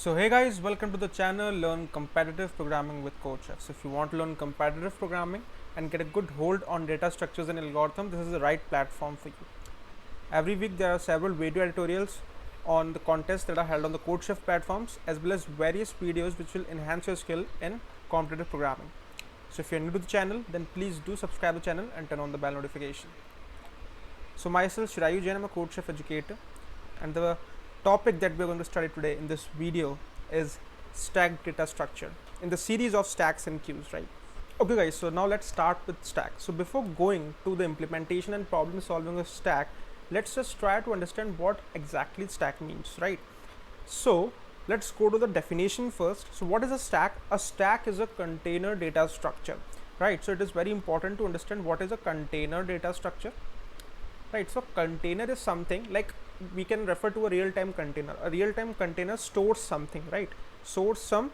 So hey guys, welcome to the channel Learn Competitive Programming with Coach F. So if you want to learn competitive programming and get a good hold on data structures and algorithms, this is the right platform for you. Every week there are several video tutorials on the contests that are held on the CodeChef platforms, as well as various videos which will enhance your skill in competitive programming. So if you're new to the channel, then please do subscribe to the channel and turn on the bell notification. So myself Shirayu Jain, I'm a CodeChef educator, and the topic that we're going to study today in this video is stacked data structure in the series of stacks and queues, right? Okay guys, so now let's start with stack. So before going to the implementation and problem solving of stack, let's just try to understand what exactly stack means, right? So let's go to the definition first. So what is a stack? A stack is a container data structure, right? So it is very important to understand what is a container data structure, right? So container is something like, we can refer to a real-time container. A real-time container stores something, right? Stores some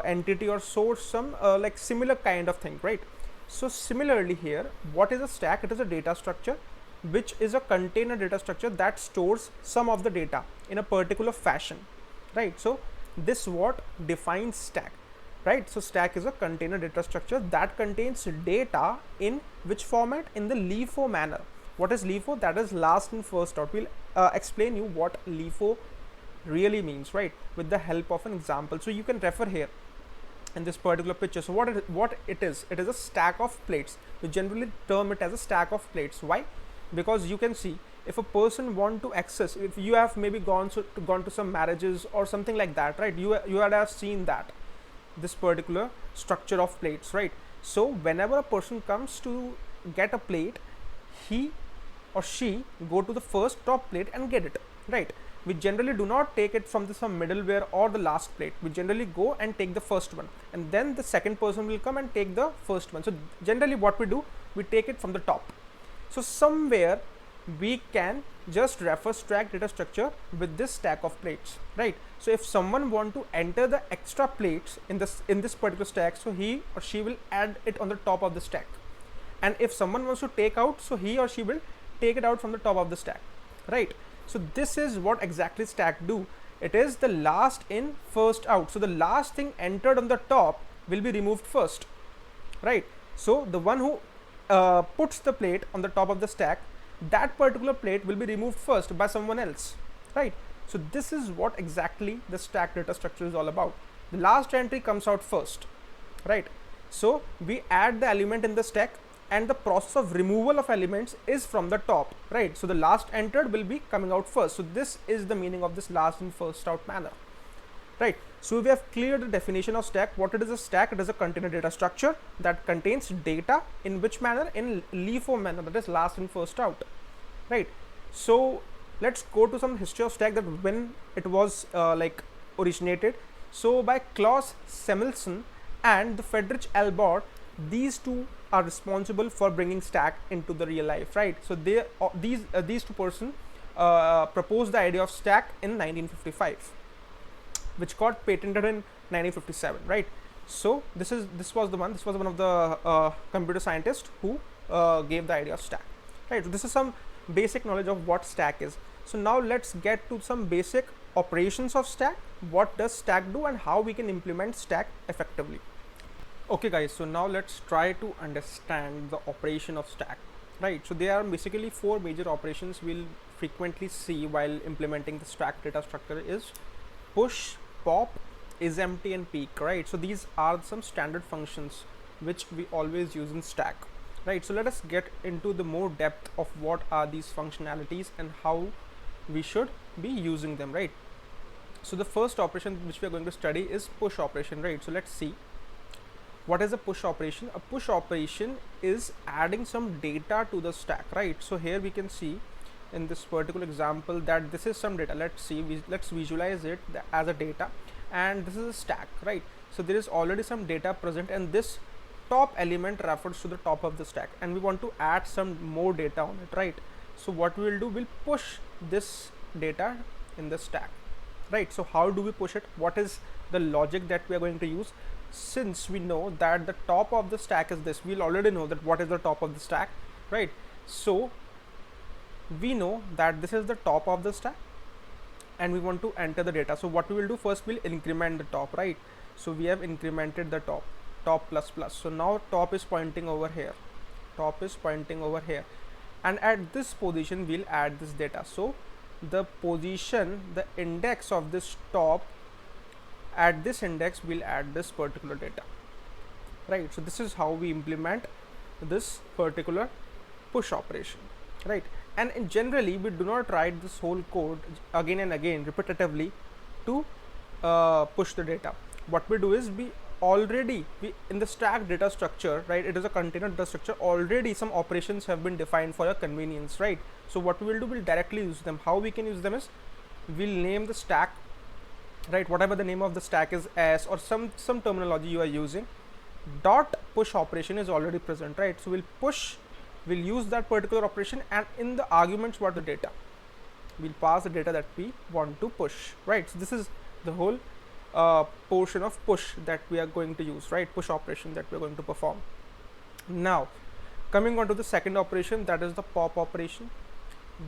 entity or stores some like similar kind of thing, right? So similarly here, what is a stack? It is a data structure which is a container data structure that stores some of the data in a particular fashion, right? So this what defines stack, right? So stack is a container data structure that contains data in which format? In the LIFO manner. What is LIFO? That is last in first out. We'll explain you what LIFO really means, right, with the help of an example. So you can refer here in this particular picture. So what it is? It is a stack of plates. We generally term it as a stack of plates. Why? Because you can see, if a person want to access, if you have maybe gone to some marriages or something like that, right? You had have seen that this particular structure of plates, right? So whenever a person comes to get a plate, he or she go to the first top plate and get it, right? We generally do not take it from some middleware or the last plate. We generally go and take the first one, and then the second person will come and take the first one. So generally what we do, we take it from the top. So somewhere we can just refer stack data structure with this stack of plates, right? So if someone want to enter the extra plates in this particular stack, so he or she will add it on the top of the stack. And if someone wants to take out, so he or she will take it out from the top of the stack, right? So this is what exactly stack do. It is the last in first out. So the last thing entered on the top will be removed first, right? So the one who puts the plate on the top of the stack, that particular plate will be removed first by someone else, right? So this is what exactly the stack data structure is all about. The last entry comes out first, right? So we add the element in the stack, and the process of removal of elements is from the top, right? So the last entered will be coming out first. So this is the meaning of this last in first out manner, right? So we have cleared the definition of stack. What it is a stack? It is a container data structure that contains data in which manner? In LIFO manner, that is last in first out, right? So let's go to some history of stack, that when it was like originated. So by Klaus Samuelson and the Friedrich Albert, these two are responsible for bringing stack into the real life, right? So they these two persons proposed the idea of stack in 1955, which got patented in 1957, right? So this was one of the computer scientists who gave the idea of stack, right? So this is some basic knowledge of what stack is. So now let's get to some basic operations of stack. What does stack do and how we can implement stack effectively? Okay guys, so now let's try to understand the operation of stack, right? So there are basically four major operations we'll frequently see while implementing the stack data structure is push, pop, isEmpty, and peek, right? So these are some standard functions which we always use in stack, right? So let us get into the more depth of what are these functionalities and how we should be using them, right? So the first operation which we are going to study is push operation, right? So let's see. What is a push operation? A push operation is adding some data to the stack, right? So here we can see in this particular example that this is some data. Let's see, let's visualize it as a data, and this is a stack, right? So there is already some data present, and this top element refers to the top of the stack, and we want to add some more data on it, right? So what we will do, we'll push this data in the stack, right? So how do we push it? What is the logic that we are going to use? Since we know that the top of the stack is this, we'll already know that what is the top of the stack, right? So we know that this is the top of the stack, and we want to enter the data. So what we will do first, we'll increment the top, right? So we have incremented the top plus plus. So now top is pointing over here, top is pointing over here, and at this position we'll add this data. So the position, the index of this top, at this index we'll add this particular data, right? So this is how we implement this particular push operation, right? And generally we do not write this whole code again and again repetitively to push the data. What we do is we in the stack data structure, right, it is a container data structure, already some operations have been defined for your convenience, right? So what we will do, we'll directly use them. How we can use them is we'll name the stack, right, whatever the name of the stack is, as or some terminology you are using. Dot push operation is already present, right? So we'll use that particular operation, and in the arguments what the data, we'll pass the data that we want to push, right? So this is the whole portion of push that we are going to use, right? Push operation that we are going to perform. Now coming on to the second operation, that is the pop operation.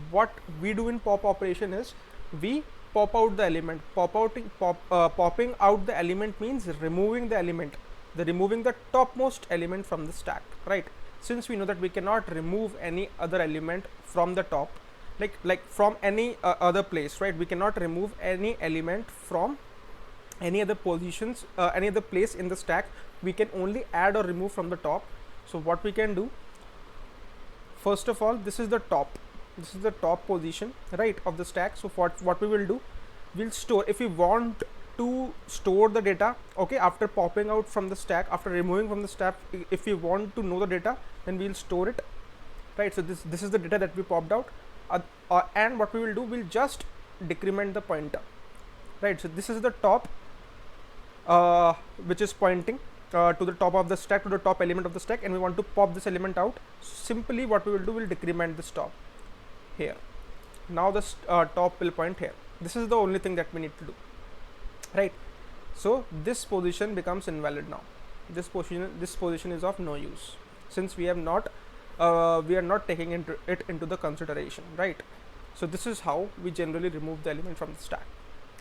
What we do in pop operation is we pop out the element. Popping out the element means removing the element, removing the topmost element from the stack, right? Since we know that we cannot remove any other element from the top, like from any other place, right? We cannot remove any element from any other positions, any other place in the stack. We can only add or remove from the top. So what we can do, first of all, this is the top position, right, of the stack. So what we will do, we'll store, if we want to store the data, okay, after popping out from the stack, after removing from the stack, if we want to know the data, then we'll store it, right? So this is the data that we popped out, and what we will do, we'll just decrement the pointer, right? So this is the top which is pointing to the top of the stack, to the top element of the stack, and we want to pop this element out. Simply what we will do, we'll decrement this top here. Now this top will point here. This is the only thing that we need to do, right? So this position becomes invalid now. This position is of no use, since we are not taking it into the consideration, right? So this is how we generally remove the element from the stack,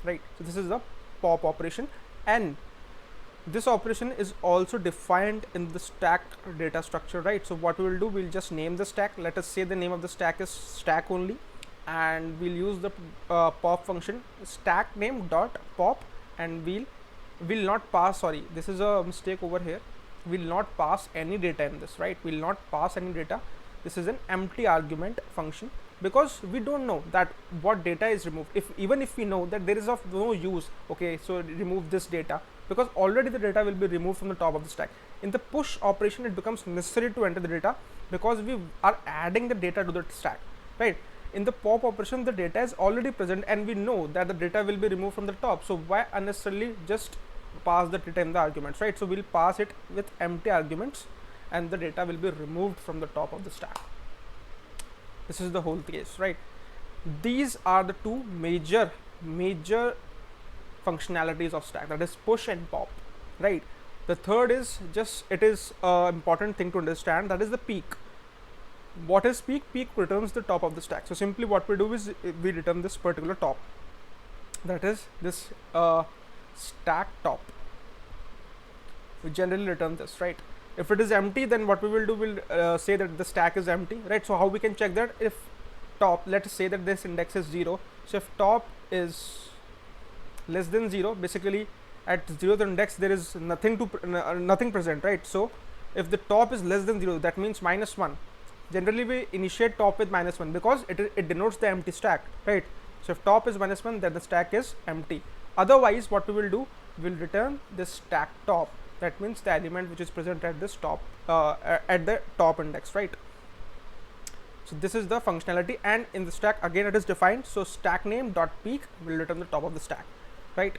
right? So this is the pop operation, and this operation is also defined in the stack data structure, right? So what we will do, we'll just name the stack. Let us say the name of the stack is stack only, and we'll use the pop function, stack name dot pop, and we'll not pass, sorry, this is a mistake over here, we'll not pass any data in this, right? We'll not pass any data. This is an empty argument function, because we don't know that what data is removed. Even if we know that there is of no use, okay, so remove this data, because already the data will be removed from the top of the stack. In the push operation, it becomes necessary to enter the data, because we are adding the data to the stack, right? In the pop operation, the data is already present, and we know that the data will be removed from the top. So why unnecessarily just pass the data in the arguments, right? So we'll pass it with empty arguments, and the data will be removed from the top of the stack. This is the whole case, right? These are the two major functionalities of stack, that is push and pop, right? The third is just, it is important thing to understand, that is the peek. What is peek? Peek returns the top of the stack. So simply what we do is we return this particular top, that is this stack top. We generally return this, right? If it is empty, then what we will do, we'll say that the stack is empty, right? So how we can check that? If top, let's say that this index is 0, so if top is less than 0, basically at 0th index there is nothing present, right? So if the top is less than 0, that means -1. Generally we initiate top with -1, because it denotes the empty stack, right? So if top is -1, then the stack is empty. Otherwise what we will do, we'll return this stack top. That means the element which is present at this top, at the top index, right? So this is the functionality, and in the stack again it is defined. So stack name dot peek will return the top of the stack, right?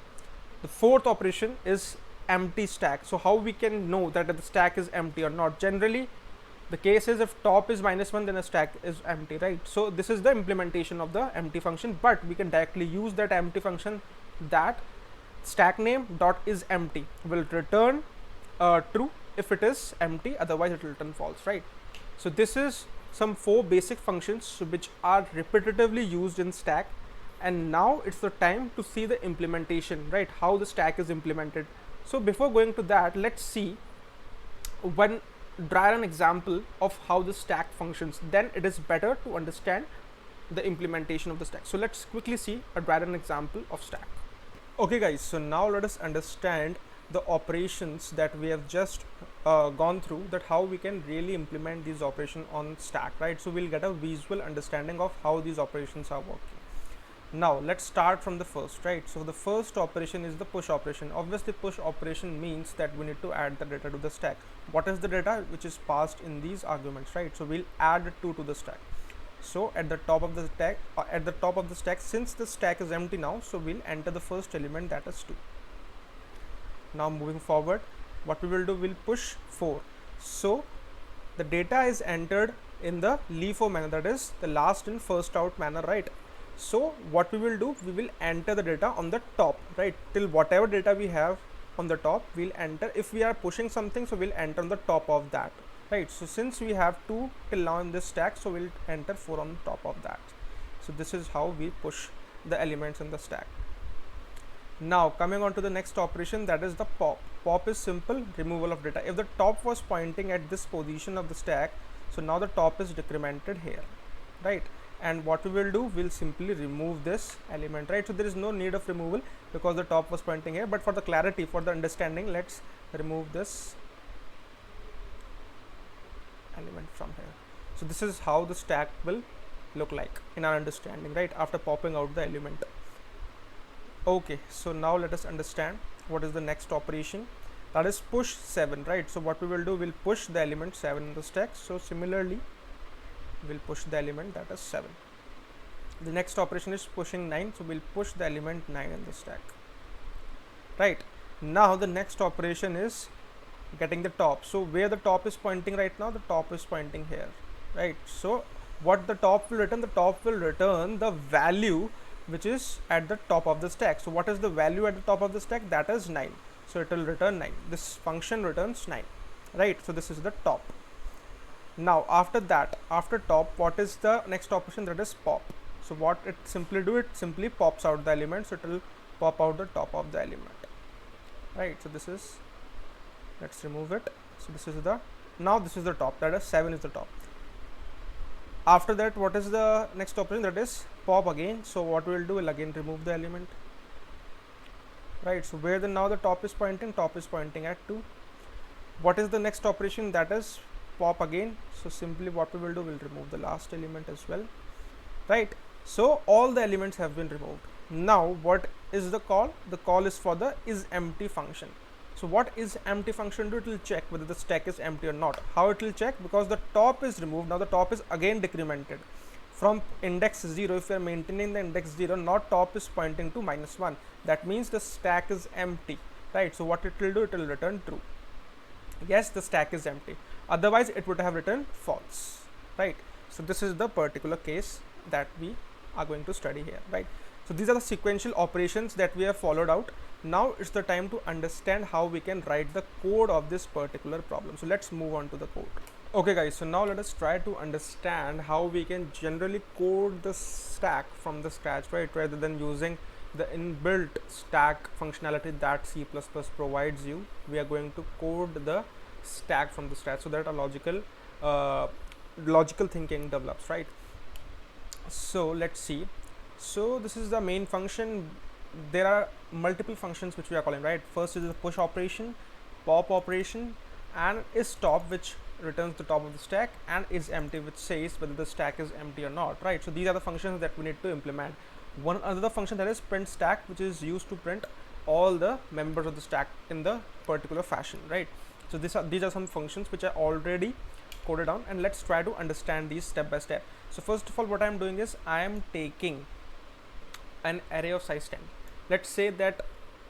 The fourth operation is empty stack. So how we can know that the stack is empty or not? Generally the case is if top is -1, then the stack is empty, right? So this is the implementation of the empty function, but we can directly use that empty function, that stack name dot is empty will return true if it is empty, otherwise it will return false, right? So this is some 4 basic functions which are repetitively used in stack, And now it's the time to see the implementation, right? How the stack is implemented. So before going to that, let's see one dry run example of how the stack functions. Then it is better to understand the implementation of the stack. So let's quickly see a dry run example of stack. Okay guys, so now let us understand the operations that we have just gone through, that how we can really implement these operations on stack, right? So we'll get a visual understanding of how these operations are working. Now let's start from the first, right? So the first operation is the push operation. Obviously push operation means that we need to add the data to the stack. What is the data which is passed in these arguments, right? So we'll add 2 to the stack. So at the top of the stack, since the stack is empty now, so we'll enter the first element, that is 2. Now moving forward, what we will do, we'll push 4. So the data is entered in the LeFO manner, that is the last in first out manner, right? So what we will do, we will enter the data on the top, right? Till whatever data we have on the top, we'll enter. If we are pushing something, so we'll enter on the top of that, right? So since we have 2 till now in this stack, so we'll enter 4 on top of that. So this is how we push the elements in the stack. Now coming on to the next operation, that is the pop. Pop is simple removal of data. If the top was pointing at this position of the stack, so now the top is decremented here, right? And what we will do, we'll simply remove this element, right? So there is no need of removal because the top was pointing here, but for the clarity, for the understanding, let's remove this element from here. So this is how the stack will look like in our understanding, right, after popping out the element. Okay, so now let us understand what is the next operation, that is push 7, right? So what we will do, we'll push the element 7 in the stack. So similarly we'll push the element, that is 7. The next operation is pushing 9, so we'll push the element 9 in the stack, right? Now the next operation is getting the top. So where the top is pointing right now, the top is pointing here, right? So what the top will return, the top will return the value which is at the top of the stack. So what is the value at the top of the stack? That is 9. So it will return 9. This function returns 9, right? So this is the top. Now after that, after top, what is the next operation? That is pop. So what it simply do, it simply pops out the element. So it will pop out the top of the element, right? So this is, let's remove it. So this is the, now this is the top, that is 7 is the top. After that, what is the next operation? That is pop again. So what we will do, we'll again remove the element, right? So where the now the top is pointing at 2. What is the next operation? That is pop again. So simply what we will do, we'll remove the last element as well, right? So all the elements have been removed. Now what is the call? The call is for the isEmpty function. So what isEmpty function do? It will check whether the stack is empty or not. How it will check? Because the top is removed, now the top is again decremented from index 0. If you are maintaining the index 0, not top is pointing to -1, that means the stack is empty, right? So what it will do, it will return true. Yes, the stack is empty, otherwise it would have written false, right? So this is the particular case that we are going to study here, right? So these are the sequential operations that we have followed out. Now it's the time to understand how we can write the code of this particular problem. So let's move on to the code. Okay guys, so now let us try to understand how we can generally code the stack from the scratch, right? Rather than using the inbuilt stack functionality that C++ provides you, we are going to code the stack from the scratch so that a logical thinking develops, right? So let's see. So this is the main function. There are multiple functions which we are calling, right? First is the push operation, pop operation, and isTop, which returns the top of the stack, and isEmpty, which says whether the stack is empty or not, right? So these are the functions that we need to implement. One other function, that is print stack, which is used to print all the members of the stack in the particular fashion, right? So these are some functions which are already coded down, and let's try to understand these step by step. So first of all, what I am doing is I am taking an array of size 10. Let's say that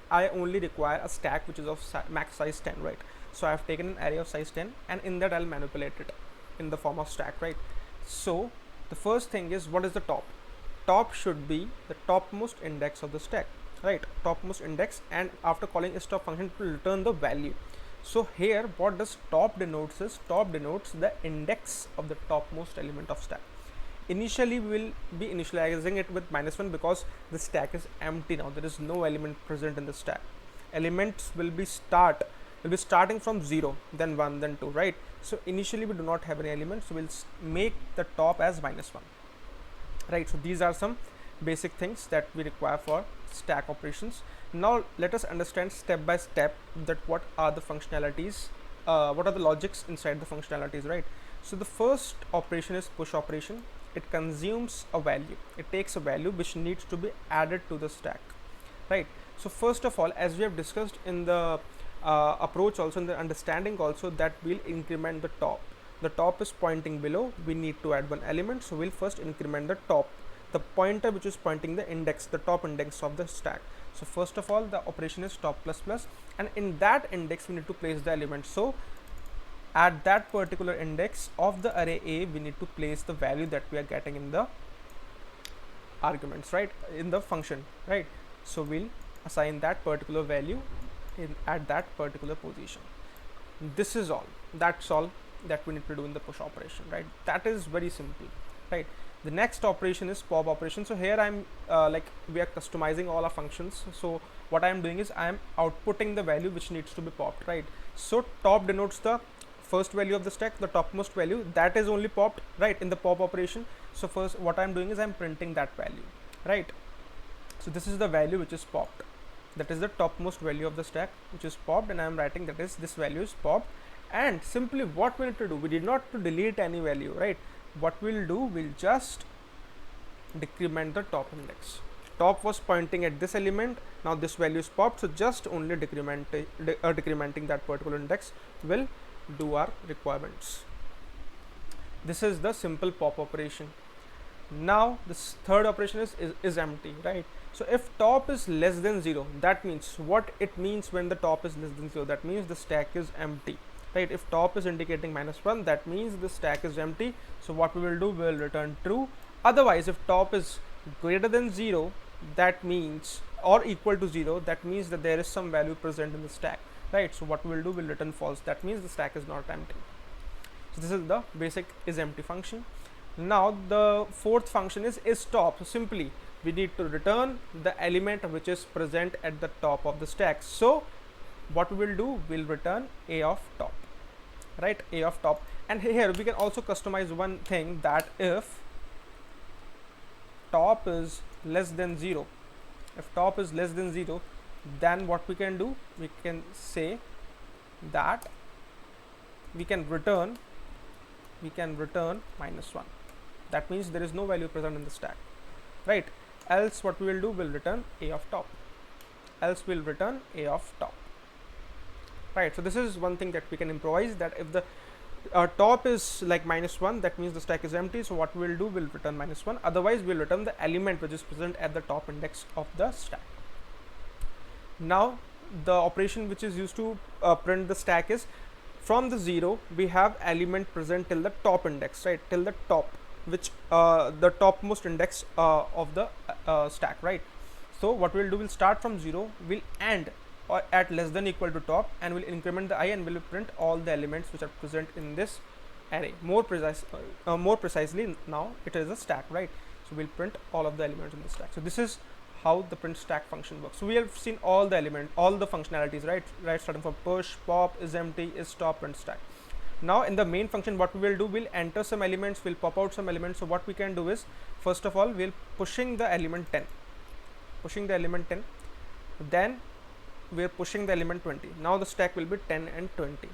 I only require a stack which is of max size 10, right? So I have taken an array of size 10, and in that I'll manipulate it in the form of stack, right? So the first thing is, what is the top? Top should be the topmost index of the stack, right? Topmost index, and after calling isTop function, it will return the value. So here, what does top denotes is, top denotes the index of the topmost element of stack. Initially we will be initializing it with -1 because the stack is empty now. There is no element present in the stack. Elements will be starting from 0, then 1, then 2, right? So initially we do not have any elements, so we'll make the top as -1, right? So these are some basic things that we require for stack operations. Now let us understand step by step that what are the functionalities, what are the logics inside the functionalities, right? So the first operation is push operation. It consumes a value. It takes a value which needs to be added to the stack, right? So first of all, as we have discussed in the approach, also in the understanding also, that we'll increment the top. The top is pointing below, we need to add one element, so we'll first increment the top, the pointer which is pointing the index, the top index of the stack. So first of all, the operation is top plus plus, and in that index we need to place the element. So at that particular index of the array A, we need to place the value that we are getting in the arguments, right, in the function, right? So we'll assign that particular value at that particular position. This is all. That's all that we need to do in the push operation, right? That is very simple, right? The next operation is pop operation. So here I'm we are customizing all our functions. So what I am doing is I am outputting the value which needs to be popped, right? So top denotes the first value of the stack, the topmost value that is only popped, right, in the pop operation. So first what I'm doing is I'm printing that value, right? So this is the value which is popped, that is the topmost value of the stack which is popped, and I am writing that is this value is popped. And simply what we need to do, we did not to delete any value, right? What we'll do, we'll just decrement the top index. Top was pointing at this element, now this value is popped, so just only decrementing that particular index will do our requirements. This is the simple pop operation. Now this third operation is empty, right? So if top is less than 0, that means what it means when the top is less than 0, that means the stack is empty, right? If top is indicating -1, that means the stack is empty. So what we will do, we will return true. Otherwise, if top is greater than 0, that means, or equal to 0, that means that there is some value present in the stack, right? So what we will do, we'll return false. That means the stack is not empty. So this is the basic isEmpty function. Now the fourth function is top. So simply we need to return the element which is present at the top of the stack. So what we will do, we'll return A of top, right? A of top. And here we can also customize one thing, that if top is less than 0, if top is less than 0, then what we can do, we can say that we can return -1. That means there is no value present in the stack, right? Else what we will do, we'll return A of top, else we'll return A of top, right? So this is one thing that we can improvise, that if the top is like -1, that means the stack is empty. So what we'll do, we'll return -1. Otherwise we'll return the element which is present at the top index of the stack. Now the operation which is used to print the stack is, from the 0 we have element present till the top index, right, till the top, which the topmost index of the stack, right? So what we'll do, we'll start from 0, we'll end at less than equal to top, and we'll increment the I, and we'll print all the elements which are present in this array. More precisely now it is a stack, right? So we'll print all of the elements in the stack. So this is how the print stack function works. So we have seen all the elements, all the functionalities, right, starting from push, pop, isEmpty, isTop, print stack. Now in the main function, what we will do, we'll enter some elements, we'll pop out some elements. So what we can do is, first of all, we'll pushing the element 10, then we're pushing the element 20. Now the stack will be 10 and 20.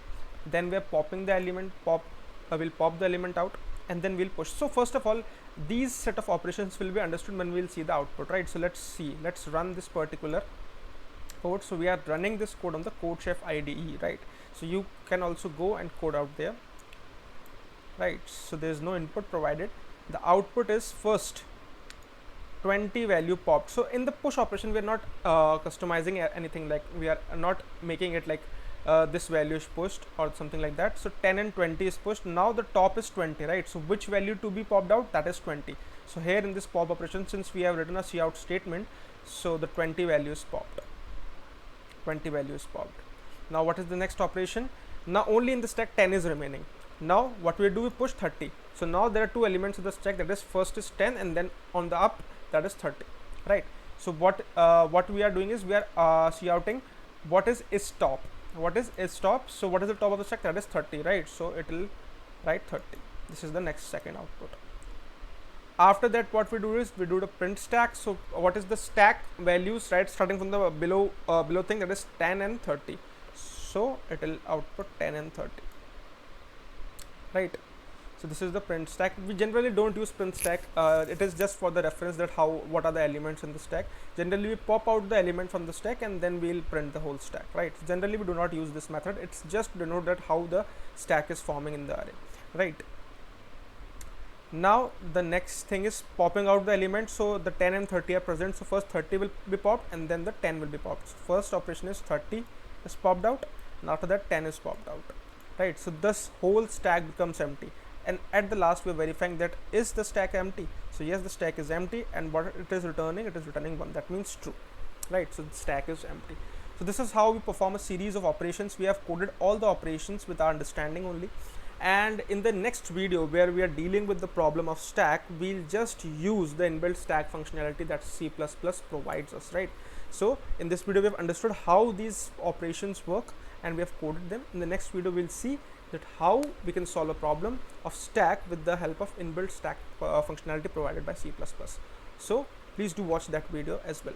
Then we're popping the element, we'll pop the element out, and then we'll push. So first of all, these set of operations will be understood when we'll see the output, right? So let's run this particular code. So we are running this code on the CodeChef IDE, right? So you can also go and code out there, right? So there's no input provided. The output is first 20 value popped. So in the push operation, we are not customizing anything, like we are not making it like this value is pushed or something like that. So 10 and 20 is pushed. Now the top is 20, right? So which value to be popped out? That is 20. So here in this pop operation, since we have written a cout statement, so the 20 value is popped. Now what is the next operation? Now only in the stack 10 is remaining. Now what we do, we push 30. So now there are two elements of the stack, that is first is 10 and then on the up that is 30, right? So what we are doing is we are shouting what is top, what is top. So what is the top of the stack? That is 30, right? So it will write 30. This is the next second output. After that what we do is we do the print stack. So what is the stack values, right, starting from the below thing, that is 10 and 30. So it will output 10 and 30, right? So this is the print stack. We generally don't use print stack, it is just for the reference that what are the elements in the stack. Generally we pop out the element from the stack and then we'll print the whole stack, right? Generally we do not use this method, it's just to denote that how the stack is forming in the array, right? Now the next thing is popping out the element. So the 10 and 30 are present, so first 30 will be popped and then the 10 will be popped. So first operation is 30 is popped out, and after that 10 is popped out, right? So this whole stack becomes empty, and at the last we're verifying that is the stack empty. So yes, the stack is empty, and what it is returning 1. That means true, right? So the stack is empty. So this is how we perform a series of operations. We have coded all the operations with our understanding only, and in the next video where we are dealing with the problem of stack, we'll just use the inbuilt stack functionality that C++ provides us, right? So in this video we have understood how these operations work and we have coded them. In the next video we'll see that how we can solve a problem of stack with the help of inbuilt stack functionality provided by C++. So please do watch that video as well.